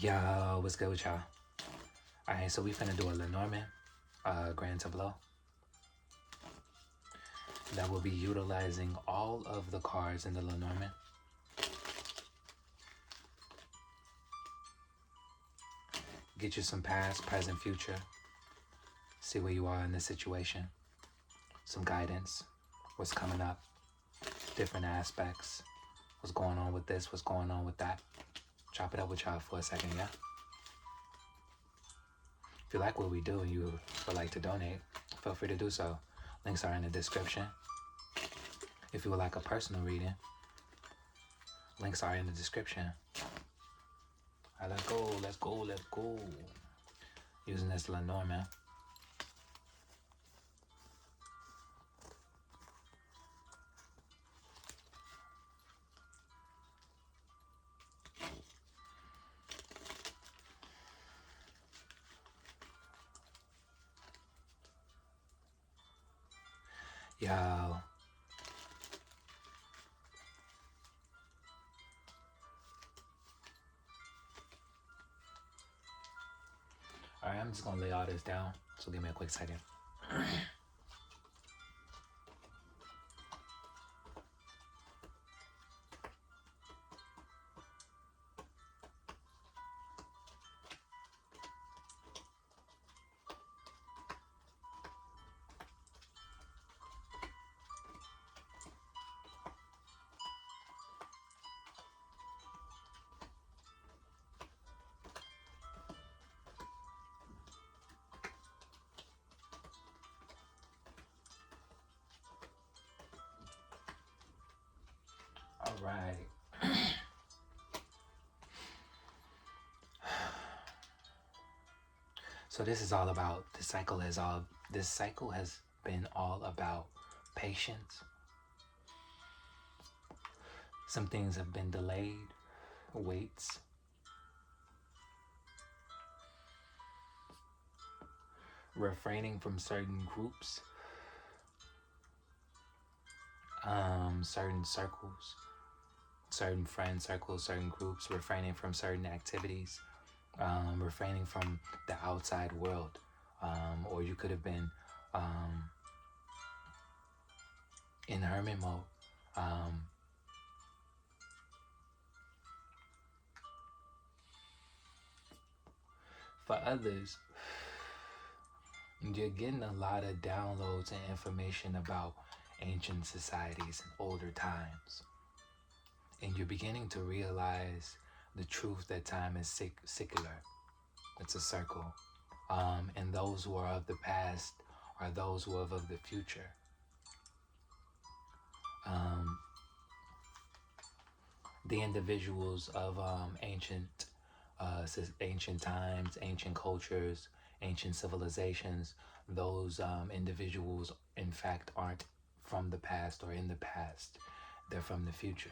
Yo, what's good with y'all? Alright, so we finna do a Lenormand Grand Tableau that will be utilizing all of the cards in the Lenormand. Get you some past, present, future. See where you are in this situation. Some guidance. What's coming up. Different aspects. What's going on with this, what's going on with that. Chop it up with y'all for a second, yeah? If you like what we do and you would like to donate, feel free to do so. Links are in the description. If you would like a personal reading, links are in the description. All right, let's go, let's go, let's go. Using this Lenormand. Yo. Alright, I'm just gonna lay all this down, so give me a quick second. All right. So this is all about, this cycle has been all about patience. Some things have been delayed, waits. Refraining from certain groups, certain circles, certain friend circles, certain groups, refraining from certain activities, refraining from the outside world, or you could have been in hermit mode. For others, you're getting a lot of downloads and information about ancient societies and older times. And you're beginning to realize the truth that time is circular. It's a circle. And those who are of the past are those who are of the future. The individuals of ancient times, ancient cultures, ancient civilizations, those individuals in fact aren't from the past or in the past. They're from the future.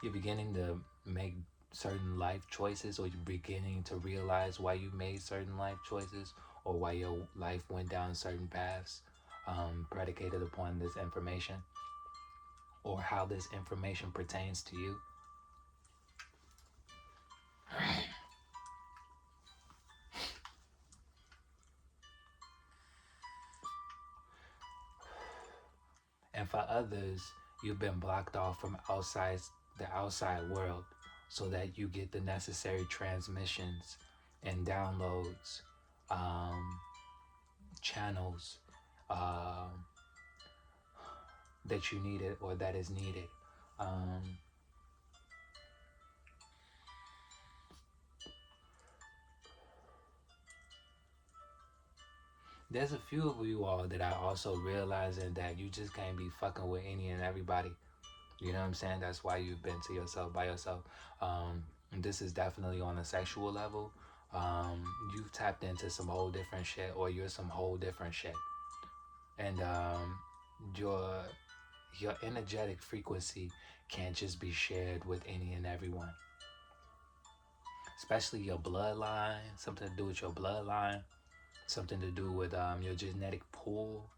You're beginning to make certain life choices, or you're beginning to realize why you made certain life choices, or why your life went down certain paths, predicated upon this information, or how this information pertains to you. And for others, you've been blocked off from the outside world, so that you get the necessary transmissions and downloads, channels that you needed or that is needed. There's a few of you all that are also realizing that you just can't be fucking with any and everybody. You know what I'm saying? That's why you've been to yourself by yourself. This is definitely on a sexual level. You've tapped into some whole different shit, or you're some whole different shit. And your energetic frequency can't just be shared with any and everyone. Especially your bloodline, something to do with your bloodline, something to do with your genetic pool.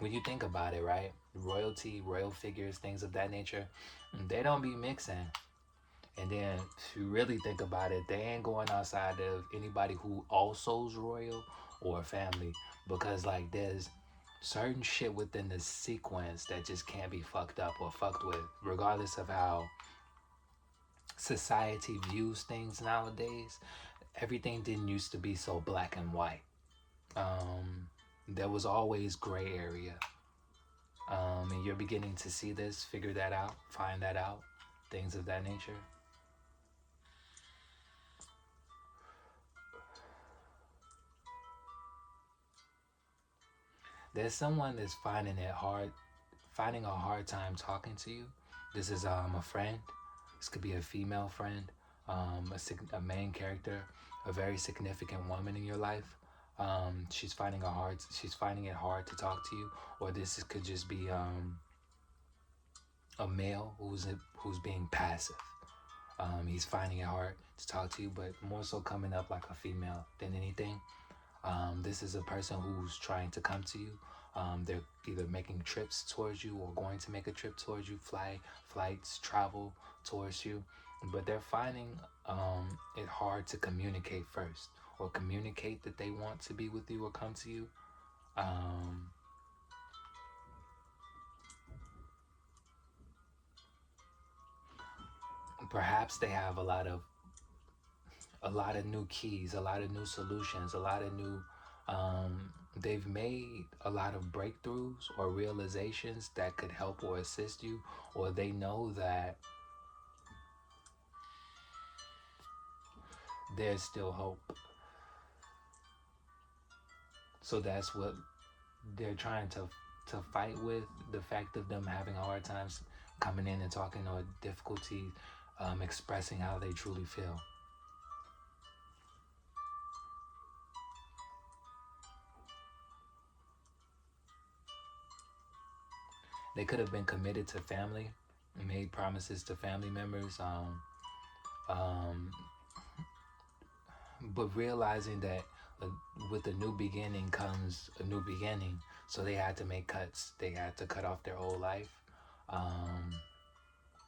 when you think about it, right? Royalty, royal figures, things of that nature, they don't be mixing. And then if you really think about it, they ain't going outside of anybody who also's royal or family, because like there's certain shit within the sequence that just can't be fucked up or fucked with, regardless of how society views things nowadays. Everything didn't used to be so black and white. There was always gray area. And you're beginning to see this, figure that out, find that out, things of that nature. There's someone that's finding a hard time talking to you. This is a friend. This could be a female friend, a main character, a very significant woman in your life. She's finding it hard to talk to you, or could just be a male who's being passive. He's finding it hard to talk to you, but more so coming up like a female than anything. This is a person who's trying to come to you. They're either making trips towards you or going to make a trip towards you, flights, travel towards you. But they're finding it hard to communicate first, or communicate that they want to be with you or come to you. Perhaps they have a lot of new keys, a lot of new solutions, a lot of new they've made a lot of breakthroughs or realizations that could help or assist you, or they know that there's still hope. So that's what they're trying to fight with, the fact of them having hard times coming in and talking, or difficulty expressing how they truly feel. They could have been committed to family and made promises to family members, but realizing that with a new beginning comes a new beginning. So they had to make cuts. They had to cut off their old life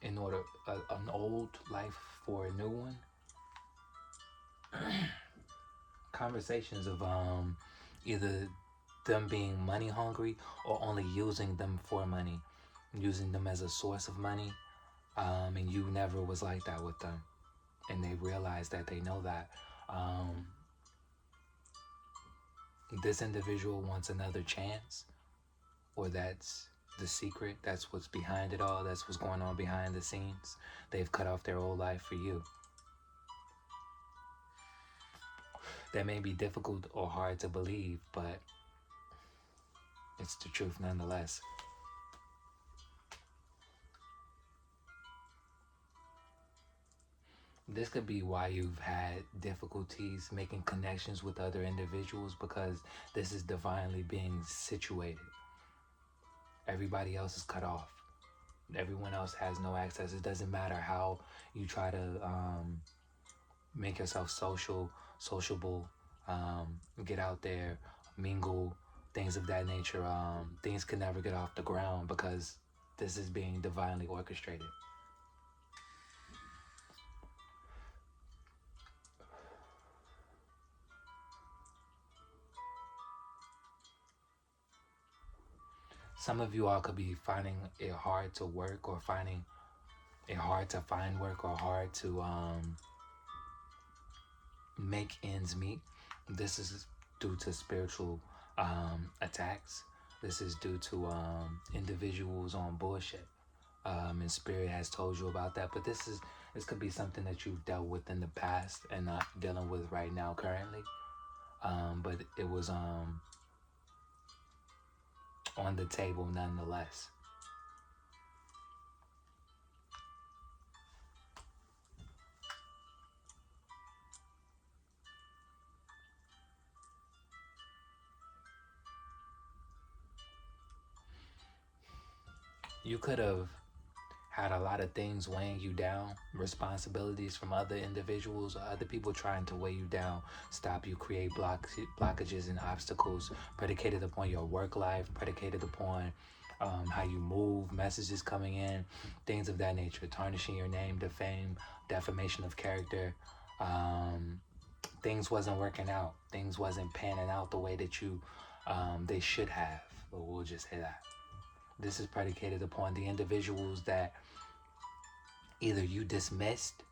in order an old life for a new one. Conversations of either them being money hungry or only using them for money, using them as a source of money, and you never was like that with them, and they realize that they know that this individual wants another chance, or that's the secret, that's what's behind it all, that's what's going on behind the scenes. They've cut off their old life for you. That may be difficult or hard to believe, but it's the truth nonetheless. This could be why you've had difficulties making connections with other individuals, because this is divinely being situated. Everybody else is cut off. Everyone else has no access. It doesn't matter how you try to make yourself sociable, get out there, mingle, things of that nature. Things can never get off the ground because this is being divinely orchestrated. Some of you all could be finding it hard to work, or finding it hard to find work, or hard to make ends meet. This is due to spiritual attacks. This is due to individuals on bullshit. And Spirit has told you about that. But this could be something that you've dealt with in the past and not dealing with right now currently. But it was on the table nonetheless. You could have had a lot of things weighing you down, responsibilities from other individuals or other people trying to weigh you down, stop you, create blockages and obstacles predicated upon your work life, predicated upon how you move, messages coming in, things of that nature, tarnishing your name, defame, defamation of character. Things wasn't working out. Things wasn't panning out the way that they should have. But we'll just say that. This is predicated upon the individuals that either you dismissed,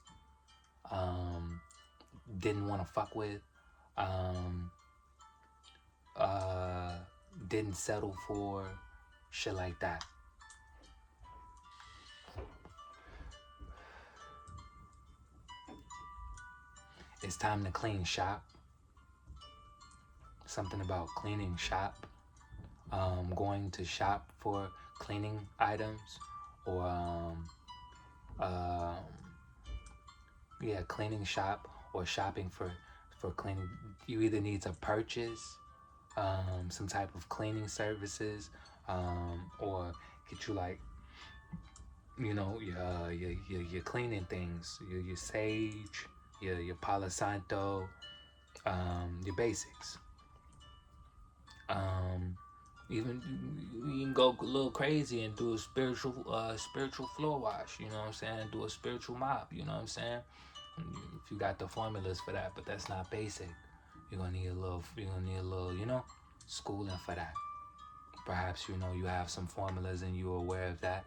didn't want to fuck with, didn't settle for, shit like that. It's time to clean shop. Something about cleaning shop. Going to shop for cleaning items, or cleaning shop or shopping for cleaning. You either need to purchase some type of cleaning services, or get you like, you know, your cleaning things, your sage, your Palo Santo, your basics. Even you can go a little crazy and do a spiritual floor wash, you know what I'm saying? Do a spiritual mop, you know what I'm saying? If you got the formulas for that, but that's not basic. You're gonna need a little, you know, schooling for that. Perhaps, you know, you have some formulas and you're aware of that.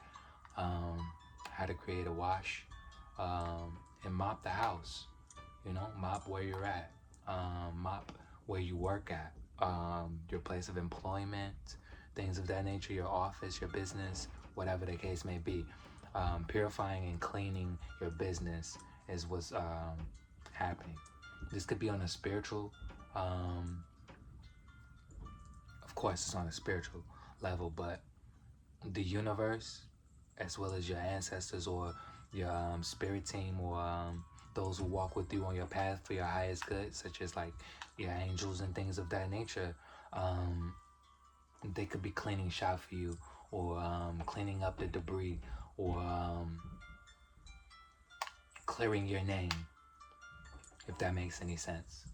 How to create a wash, and mop the house, you know, mop where you're at, mop where you work at, your place of employment, things of that nature, your office, your business, whatever the case may be. Purifying and cleaning your business is what's happening. This could be on a spiritual, of course it's on a spiritual level, but the universe, as well as your ancestors or your spirit team, or those who walk with you on your path for your highest good, such as like your angels and things of that nature, they could be cleaning shop for you, or cleaning up the debris, or clearing your name, if that makes any sense.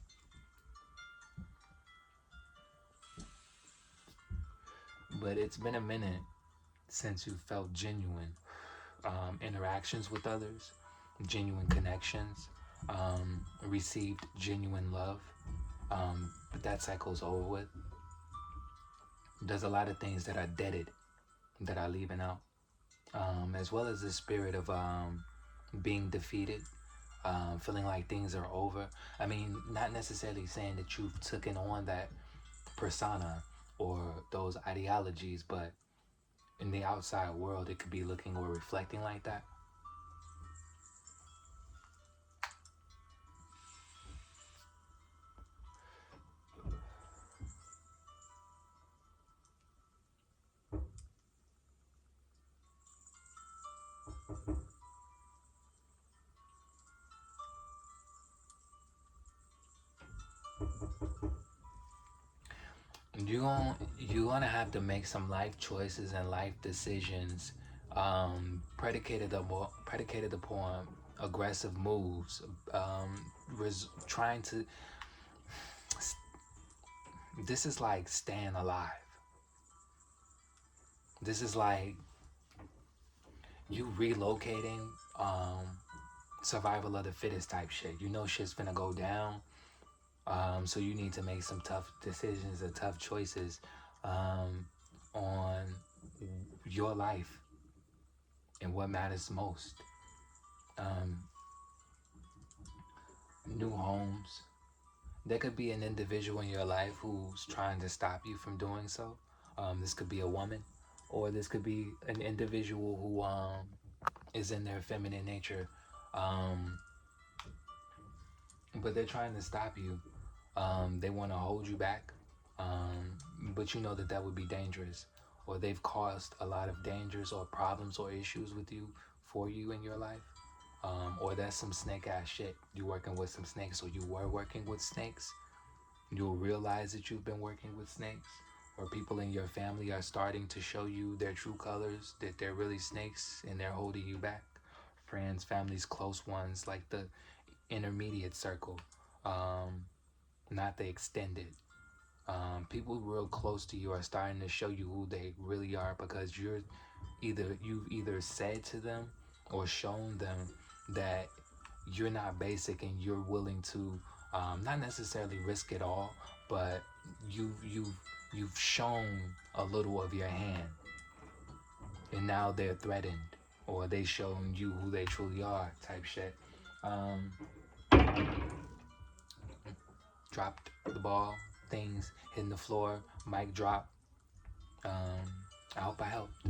But it's been a minute since you felt genuine interactions with others, genuine connections, received genuine love, but that cycle's over with. There's a lot of things that are deaded, that are leaving out, as well as the spirit of being defeated, feeling like things are over. I mean, not necessarily saying that you've taken on that persona or those ideologies, but in the outside world, it could be looking or reflecting like that. You're gonna have to make some life choices and life decisions, predicated upon aggressive moves, trying to. This is like staying alive. This is like you relocating, survival of the fittest type shit. You know shit's finna go down. So you need to make some tough decisions and tough choices on your life and what matters most. New homes. There could be an individual in your life who's trying to stop you from doing so. This could be a woman, or this could be an individual who is in their feminine nature, but they're trying to stop you. They want to hold you back, but you know that would be dangerous, or they've caused a lot of dangers or problems or issues with you, for you in your life, or that's some snake ass shit. You working with some snakes, or you were working with snakes. You'll realize that you've been working with snakes, or people in your family are starting to show you their true colors, that they're really snakes and they're holding you back. Friends, families, close ones, like the intermediate circle, not the extended. People real close to you are starting to show you who they really are, because you've either said to them or shown them that you're not basic and you're willing to not necessarily risk it all, but you've shown a little of your hand, and now they're threatened, or they shown you who they truly are, type shit. Dropped the ball, things hitting the floor, mic drop. I hope I helped.